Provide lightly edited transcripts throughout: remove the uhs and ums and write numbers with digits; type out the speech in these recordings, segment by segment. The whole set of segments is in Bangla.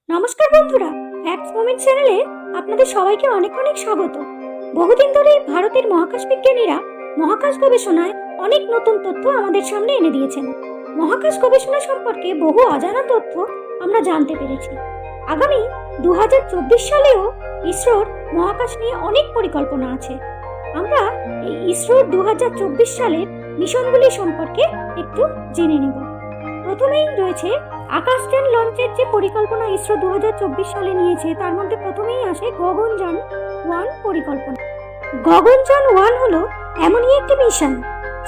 নমস্কার বন্ধুরা, ফ্যাক্টস মোমেন্ট চ্যানেলে আপনাদের সবাইকে অনেক অনেক স্বাগত। বহুদিন ধরে ভারতের মহাকাশ বিজ্ঞানীরা মহাকাশ গবেষণায় অনেক নতুন তথ্য আমাদের সামনে এনে দিয়েছেন। মহাকাশ গবেষণা সম্পর্কে বহু অজানা তথ্য আমরা জানতে পেরেছি। আগামী 2024 সালেও ইসরোর মহাকাশ নিয়ে অনেক পরিকল্পনা আছে। আমরা এই ইসরোর 2024 সালের মিশনগুলি সম্পর্কে একটু জেনে নেব। প্রথমেই রয়েছে আকাশযান লঞ্চের যে পরিকল্পনা ইসরো 2024 সালে নিয়েছে, তার মধ্যে প্রথমেই আসে গগনযান 1 পরিকল্পনা। গগনযান 1 হলো এমনই একটি মিশন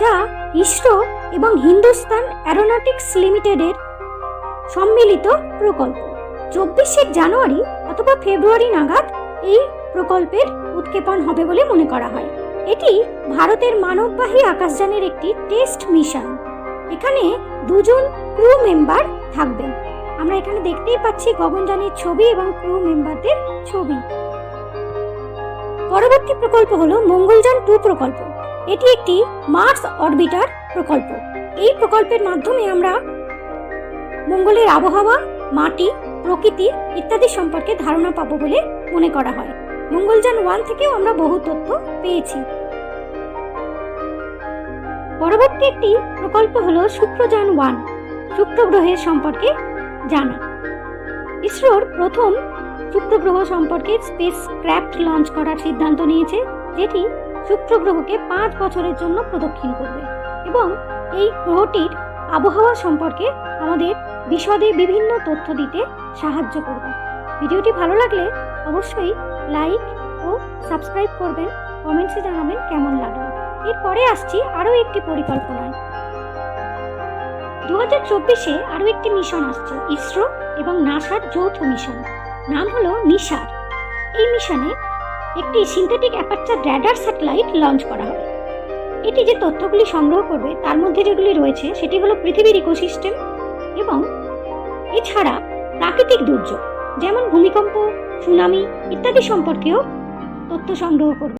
যা ইসরো এবং হিন্দুস্তান অ্যারোনটিক্স লিমিটেডের সম্মিলিত প্রকল্প। 24 জানুয়ারি অথবা ফেব্রুয়ারি নাগাদ এই প্রকল্পের উৎক্ষেপণ হবে বলে মনে করা হয়। এটি ভারতের মানববাহী আকাশযানের একটি টেস্ট মিশন। এখানে 2 জন ক্রু মেম্বার থাকবেন। আমরা এখানে দেখতেই পাচ্ছি গগনযানের ছবি এবং ক্রু মেম্বারদের ছবি। পরবর্তী প্রকল্প হলো মঙ্গলযান 2 প্রকল্প। এটি একটি মার্স অরবিটার প্রকল্প। এই প্রকল্পের মাধ্যমে আমরা মঙ্গলের আবহাওয়া, মাটি, প্রকৃতি ইত্যাদি সম্পর্কে ধারণা পাবো বলে মনে করা হয়। মঙ্গলযান 1 থেকেও আমরা বহু তথ্য পেয়েছি। পরবর্তী একটি প্রকল্প হলো শুক্রযান 1, শুক্র গ্রহের সম্পর্কে জানা। ইসরোর প্রথম শুক্র গ্রহ সম্পর্কে স্পেস ক্রাফট লঞ্চ করার সিদ্ধান্ত নিয়েছে, যেটি শুক্র গ্রহকে 5 বছরের জন্য প্রদক্ষিণ করবে এবং এই গ্রহটির আবহাওয়া সম্পর্কে আমাদের বিশদে বিভিন্ন তথ্য দিতে সাহায্য করবে। ভিডিওটি ভালো লাগলে অবশ্যই লাইক ও সাবস্ক্রাইব করবেন, কমেন্টসে জানাবেন কেমন লাগলো। এরপরে আসছি আরও একটি পরিকল্পনায়। 2024-এ আরও একটি মিশন আসছে, ইসরো এবং নাসার যৌথ মিশন। নাম হলো নিসার। এই মিশনে একটি synthetic aperture radar satellite launch করা হবে। এটি যে তথ্যগুলি সংগ্রহ করবে তার মধ্যে যেগুলি রয়েছে সেটি হলো পৃথিবীর ইকোসিস্টেম এবং এছাড়া প্রাকৃতিক দুর্যোগ যেমন ভূমিকম্প, সুনামি ইত্যাদি সম্পর্কেও তথ্য সংগ্রহ করবে।